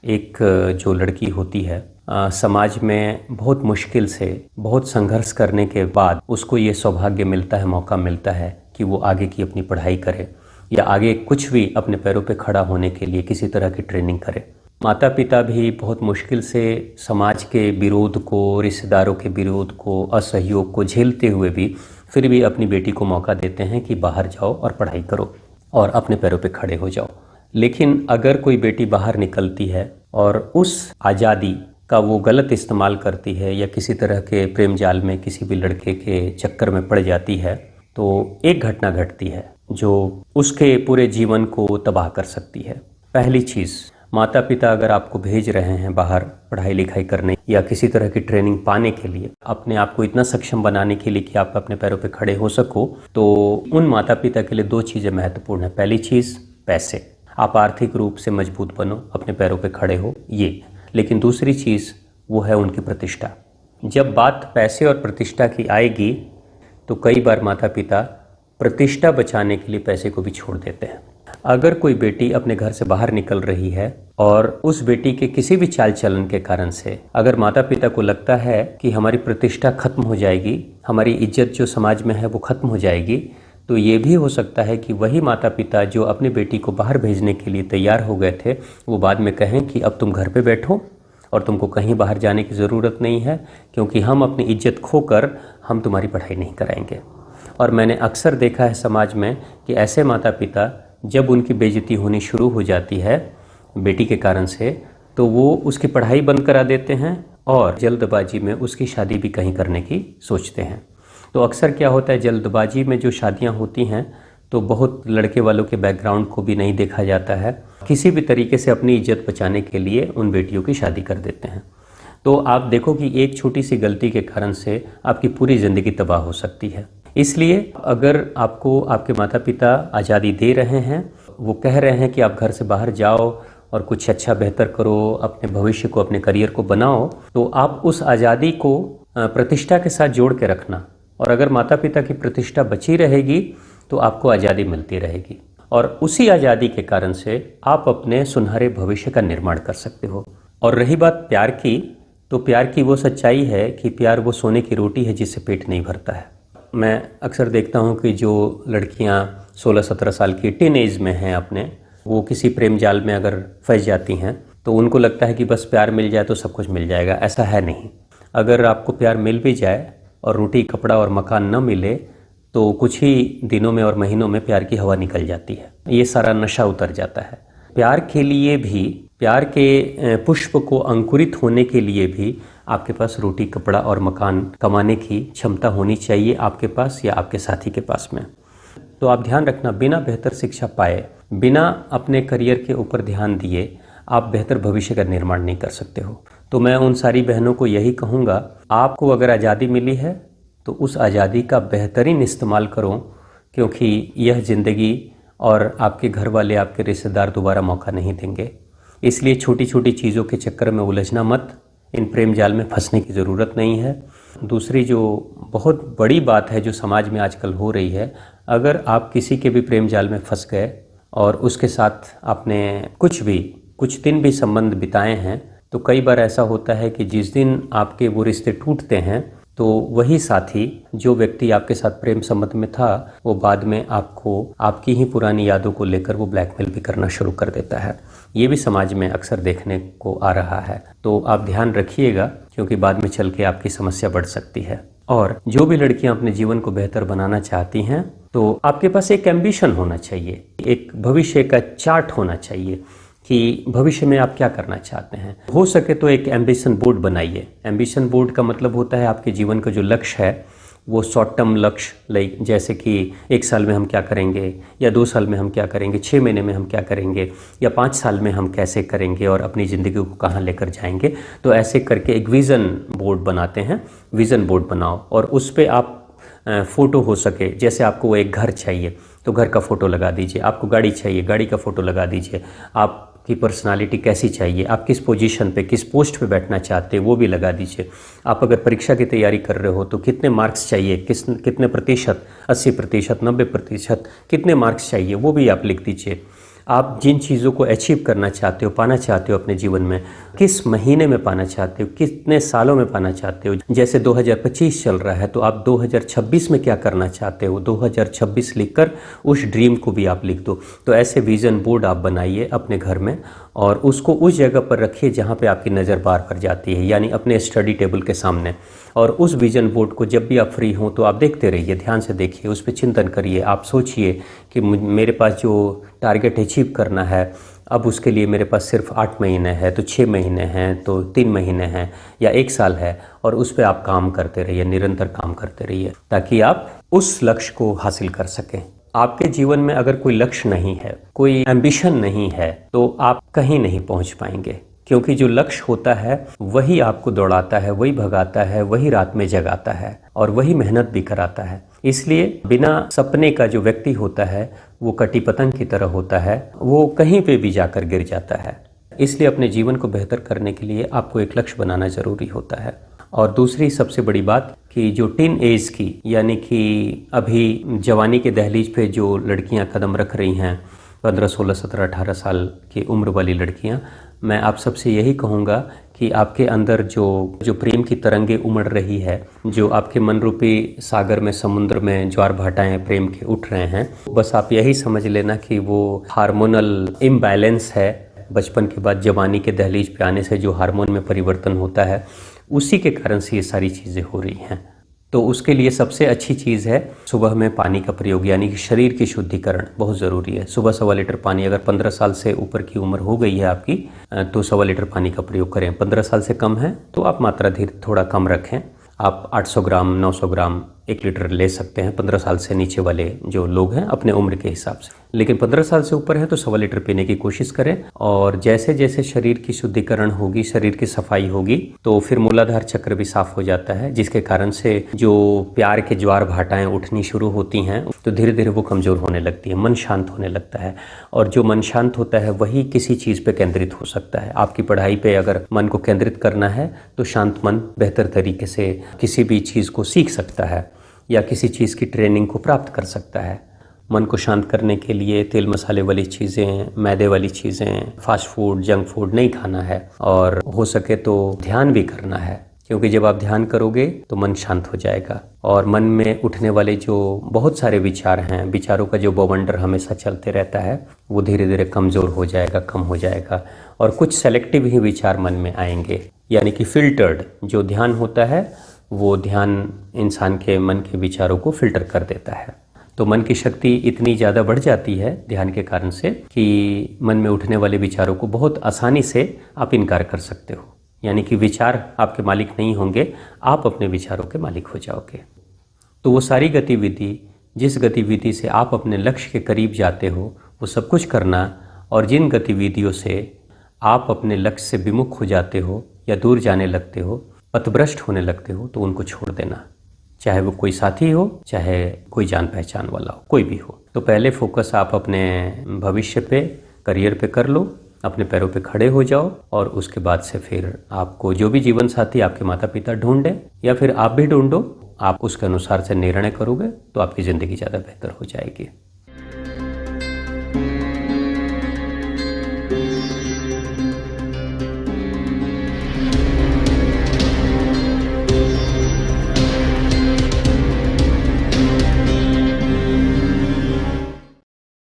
एक जो लड़की होती है समाज में बहुत मुश्किल से बहुत संघर्ष करने के बाद उसको ये सौभाग्य मिलता है, मौका मिलता है कि वो आगे की अपनी पढ़ाई करे या आगे कुछ भी अपने पैरों पे खड़ा होने के लिए किसी तरह की ट्रेनिंग करे। माता पिता भी बहुत मुश्किल से समाज के विरोध को, रिश्तेदारों के विरोध को, असहयोग को झेलते हुए भी फिर भी अपनी बेटी को मौका देते हैं कि बाहर जाओ और पढ़ाई करो और अपने पैरों पे खड़े हो जाओ। लेकिन अगर कोई बेटी बाहर निकलती है और उस आज़ादी का वो गलत इस्तेमाल करती है या किसी तरह के प्रेम जाल में किसी भी लड़के के चक्कर में पड़ जाती है, तो एक घटना घटती है जो उसके पूरे जीवन को तबाह कर सकती है। पहली चीज़, माता पिता अगर आपको भेज रहे हैं बाहर पढ़ाई लिखाई करने या किसी तरह की ट्रेनिंग पाने के लिए, अपने आप को इतना सक्षम बनाने के लिए कि आप अपने पैरों पे खड़े हो सको, तो उन माता पिता के लिए दो चीज़ें महत्वपूर्ण है। पहली चीज़ पैसे, आप आर्थिक रूप से मजबूत बनो, अपने पैरों पे खड़े हो, ये। लेकिन दूसरी चीज़ वो है उनकी प्रतिष्ठा। जब बात पैसे और प्रतिष्ठा की आएगी तो कई बार माता पिता प्रतिष्ठा बचाने के लिए पैसे को भी छोड़ देते हैं। अगर कोई बेटी अपने घर से बाहर निकल रही है और उस बेटी के किसी भी चाल चलन के कारण से अगर माता पिता को लगता है कि हमारी प्रतिष्ठा खत्म हो जाएगी, हमारी इज्जत जो समाज में है वो खत्म हो जाएगी, तो ये भी हो सकता है कि वही माता पिता जो अपनी बेटी को बाहर भेजने के लिए तैयार हो गए थे, वो बाद में कहें कि अब तुम घर पे बैठो और तुमको कहीं बाहर जाने की ज़रूरत नहीं है, क्योंकि हम अपनी इज्जत खोकर हम तुम्हारी पढ़ाई नहीं कराएंगे। और मैंने अक्सर देखा है समाज में कि ऐसे माता पिता जब उनकी बेइज्जती होनी शुरू हो जाती है बेटी के कारण से, तो वो उसकी पढ़ाई बंद करा देते हैं और जल्दबाजी में उसकी शादी भी कहीं करने की सोचते हैं। तो अक्सर क्या होता है, जल्दबाजी में जो शादियां होती हैं तो बहुत लड़के वालों के बैकग्राउंड को भी नहीं देखा जाता है, किसी भी तरीके से अपनी इज्जत बचाने के लिए उन बेटियों की शादी कर देते हैं। तो आप देखो कि एक छोटी सी गलती के कारण से आपकी पूरी ज़िंदगी तबाह हो सकती है। इसलिए अगर आपको आपके माता पिता आज़ादी दे रहे हैं, वो कह रहे हैं कि आप घर से बाहर जाओ और कुछ अच्छा बेहतर करो, अपने भविष्य को, अपने करियर को बनाओ, तो आप उस आज़ादी को प्रतिष्ठा के साथ जोड़ के रखना। और अगर माता पिता की प्रतिष्ठा बची रहेगी तो आपको आज़ादी मिलती रहेगी और उसी आज़ादी के कारण से आप अपने सुनहरे भविष्य का निर्माण कर सकते हो। और रही बात प्यार की, तो प्यार की वो सच्चाई है कि प्यार वो सोने की रोटी है जिससे पेट नहीं भरता है। मैं अक्सर देखता हूँ कि जो लड़कियाँ 16-17 साल की टीन एज में हैं अपने, वो किसी प्रेम जाल में अगर फंस जाती हैं तो उनको लगता है कि बस प्यार मिल जाए तो सब कुछ मिल जाएगा। ऐसा है नहीं। अगर आपको प्यार मिल भी जाए और रोटी कपड़ा और मकान न मिले तो कुछ ही दिनों में और महीनों में प्यार की हवा निकल जाती है, ये सारा नशा उतर जाता है। प्यार के लिए भी, प्यार के पुष्प को अंकुरित होने के लिए भी आपके पास रोटी कपड़ा और मकान कमाने की क्षमता होनी चाहिए आपके पास या आपके साथी के पास में। तो आप ध्यान रखना, बिना बेहतर शिक्षा पाए, बिना अपने करियर के ऊपर ध्यान दिए आप बेहतर भविष्य का निर्माण नहीं कर सकते हो। तो मैं उन सारी बहनों को यही कहूँगा, आपको अगर आज़ादी मिली है तो उस आज़ादी का बेहतरीन इस्तेमाल करो, क्योंकि यह ज़िंदगी और आपके घर वाले, आपके रिश्तेदार दोबारा मौका नहीं देंगे। इसलिए छोटी छोटी चीज़ों के चक्कर में उलझना मत, इन प्रेम जाल में फंसने की ज़रूरत नहीं है। दूसरी जो बहुत बड़ी बात है जो समाज में आजकल हो रही है, अगर आप किसी के भी प्रेम जाल में फंस गए और उसके साथ आपने कुछ दिन भी संबंध बिताए हैं, तो कई बार ऐसा होता है कि जिस दिन आपके वो रिश्ते टूटते हैं तो वही साथी, जो व्यक्ति आपके साथ प्रेम संबंध में था, वो बाद में आपको आपकी ही पुरानी यादों को लेकर वो ब्लैकमेल भी करना शुरू कर देता है। ये भी समाज में अक्सर देखने को आ रहा है। तो आप ध्यान रखिएगा, क्योंकि बाद में चल के आपकी समस्या बढ़ सकती है। और जो भी लड़कियां अपने जीवन को बेहतर बनाना चाहती हैं, तो आपके पास एक एम्बिशन होना चाहिए, एक भविष्य का चार्ट होना चाहिए कि भविष्य में आप क्या करना चाहते हैं। हो सके तो एक एम्बिशन बोर्ड बनाइए। एम्बिशन बोर्ड का मतलब होता है आपके जीवन का जो लक्ष्य है वो शॉर्ट टर्म लक्ष्य, लाइक जैसे कि 1 साल में हम क्या करेंगे, या 2 साल में हम क्या करेंगे, 6 महीने में हम क्या करेंगे, या 5 साल में हम कैसे करेंगे और अपनी ज़िंदगी को कहाँ लेकर जाएंगे। तो ऐसे करके एक विज़न बोर्ड बनाते हैं। विज़न बोर्ड बनाओ और उस पर आप फ़ोटो हो सके, जैसे आपको वो एक घर चाहिए तो घर का फ़ोटो लगा दीजिए, आपको गाड़ी चाहिए गाड़ी का फ़ोटो लगा दीजिए, आपकी पर्सनालिटी कैसी चाहिए, आप किस पोजीशन पे, किस पोस्ट पे बैठना चाहते हैं वो भी लगा दीजिए। आप अगर परीक्षा की तैयारी कर रहे हो तो कितने मार्क्स चाहिए, कितने प्रतिशत, 80%, 90%, कितने मार्क्स चाहिए वो भी आप लिख दीजिए। आप जिन चीज़ों को अचीव करना चाहते हो, पाना चाहते हो अपने जीवन में, किस महीने में पाना चाहते हो, कितने सालों में पाना चाहते हो। जैसे 2025 चल रहा है तो आप 2026 में क्या करना चाहते हो, 2026 लिखकर उस ड्रीम को भी आप लिख दो। तो ऐसे विज़न बोर्ड आप बनाइए अपने घर में और उसको उस जगह पर रखिए जहाँ पे आपकी नज़र बार बार जाती है, यानी अपने स्टडी टेबल के सामने। और उस विज़न बोर्ड को जब भी आप फ्री हों तो आप देखते रहिए, ध्यान से देखिए, उस पर चिंतन करिए। आप सोचिए कि मेरे पास जो टारगेट अचीव करना है, अब उसके लिए मेरे पास सिर्फ 8 महीने हैं, तो 6 महीने हैं, तो 3 महीने हैं या 1 साल है, और उस पर आप काम करते रहिए, निरंतर काम करते रहिए ताकि आप उस लक्ष्य को हासिल कर सकें। आपके जीवन में अगर कोई लक्ष्य नहीं है, कोई एम्बिशन नहीं है, तो आप कहीं नहीं पहुंच पाएंगे, क्योंकि जो लक्ष्य होता है वही आपको दौड़ाता है, वही भगाता है, वही रात में जगाता है और वही मेहनत भी कराता है। इसलिए बिना सपने का जो व्यक्ति होता है वो कटी पतंग की तरह होता है, वो कहीं पे भी जाकर गिर जाता है। इसलिए अपने जीवन को बेहतर करने के लिए आपको एक लक्ष्य बनाना ज़रूरी होता है। और दूसरी सबसे बड़ी बात कि जो टीन एज की, यानी कि अभी जवानी के दहलीज पे जो लड़कियां कदम रख रही हैं, 15, 16, 17, 18 साल की उम्र वाली लड़कियां, मैं आप सबसे यही कहूँगा कि आपके अंदर जो प्रेम की तरंगे उमड़ रही है, जो आपके मन रूपी सागर में, समुद्र में ज्वार भाटाएं प्रेम के उठ रहे हैं, बस आप यही समझ लेना कि वो हार्मोनल इम्बैलेंस है। बचपन के बाद जवानी के दहलीज पे आने से जो हार्मोन में परिवर्तन होता है, उसी के कारण से ये सारी चीज़ें हो रही हैं। तो उसके लिए सबसे अच्छी चीज़ है सुबह में पानी का प्रयोग, यानी कि शरीर की शुद्धिकरण बहुत ज़रूरी है। सुबह 1.25 लीटर पानी, अगर 15 साल से ऊपर की उम्र हो गई है आपकी, तो 1.25 लीटर पानी का प्रयोग करें। 15 साल से कम है तो आप मात्रा धीरे थोड़ा कम रखें। आप 800 ग्राम, 900 ग्राम, 1 लीटर ले सकते हैं 15 साल से नीचे वाले जो लोग हैं अपने उम्र के हिसाब से। लेकिन 15 साल से ऊपर है तो 1.25 लीटर पीने की कोशिश करें। और जैसे जैसे शरीर की शुद्धिकरण होगी, शरीर की सफाई होगी, तो फिर मूलाधार चक्र भी साफ हो जाता है, जिसके कारण से जो प्यार के ज्वार भाटाएं उठनी शुरू होती हैं तो धीरे धीरे वो कमज़ोर होने लगती है, मन शांत होने लगता है। और जो मन शांत होता है वही किसी चीज़ पे केंद्रित हो सकता है। आपकी पढ़ाई पे अगर मन को केंद्रित करना है तो शांत मन बेहतर तरीके से किसी भी चीज़ को सीख सकता है या किसी चीज़ की ट्रेनिंग को प्राप्त कर सकता है। मन को शांत करने के लिए तेल मसाले वाली चीज़ें, मैदे वाली चीज़ें, फास्ट फूड, जंक फूड नहीं खाना है, और हो सके तो ध्यान भी करना है, क्योंकि जब आप ध्यान करोगे तो मन शांत हो जाएगा। और मन में उठने वाले जो बहुत सारे विचार हैं, विचारों का जो बवंडर हमेशा चलते रहता है, वो धीरे धीरे कमज़ोर हो जाएगा, कम हो जाएगा, और कुछ सेलेक्टिव ही विचार मन में आएंगे। यानी कि फिल्टर्ड जो ध्यान होता है, वो ध्यान इंसान के मन के विचारों को फिल्टर कर देता है। तो मन की शक्ति इतनी ज़्यादा बढ़ जाती है ध्यान के कारण से कि मन में उठने वाले विचारों को बहुत आसानी से आप इनकार कर सकते हो। यानी कि विचार आपके मालिक नहीं होंगे, आप अपने विचारों के मालिक हो जाओगे। तो वो सारी गतिविधि, जिस गतिविधि से आप अपने लक्ष्य के करीब जाते हो, वो सब कुछ करना, और जिन गतिविधियों से आप अपने लक्ष्य से विमुख हो जाते हो या दूर जाने लगते हो, पथभ्रष्ट होने लगते हो, तो उनको छोड़ देना। चाहे वो कोई साथी हो, चाहे कोई जान पहचान वाला हो, कोई भी हो। तो पहले फोकस आप अपने भविष्य पे, करियर पे कर लो, अपने पैरों पे खड़े हो जाओ, और उसके बाद से फिर आपको जो भी जीवन साथी आपके माता पिता ढूंढें या फिर आप भी ढूंढो, आप उसके अनुसार से निर्णय करोगे तो आपकी ज़िंदगी ज़्यादा बेहतर हो जाएगी।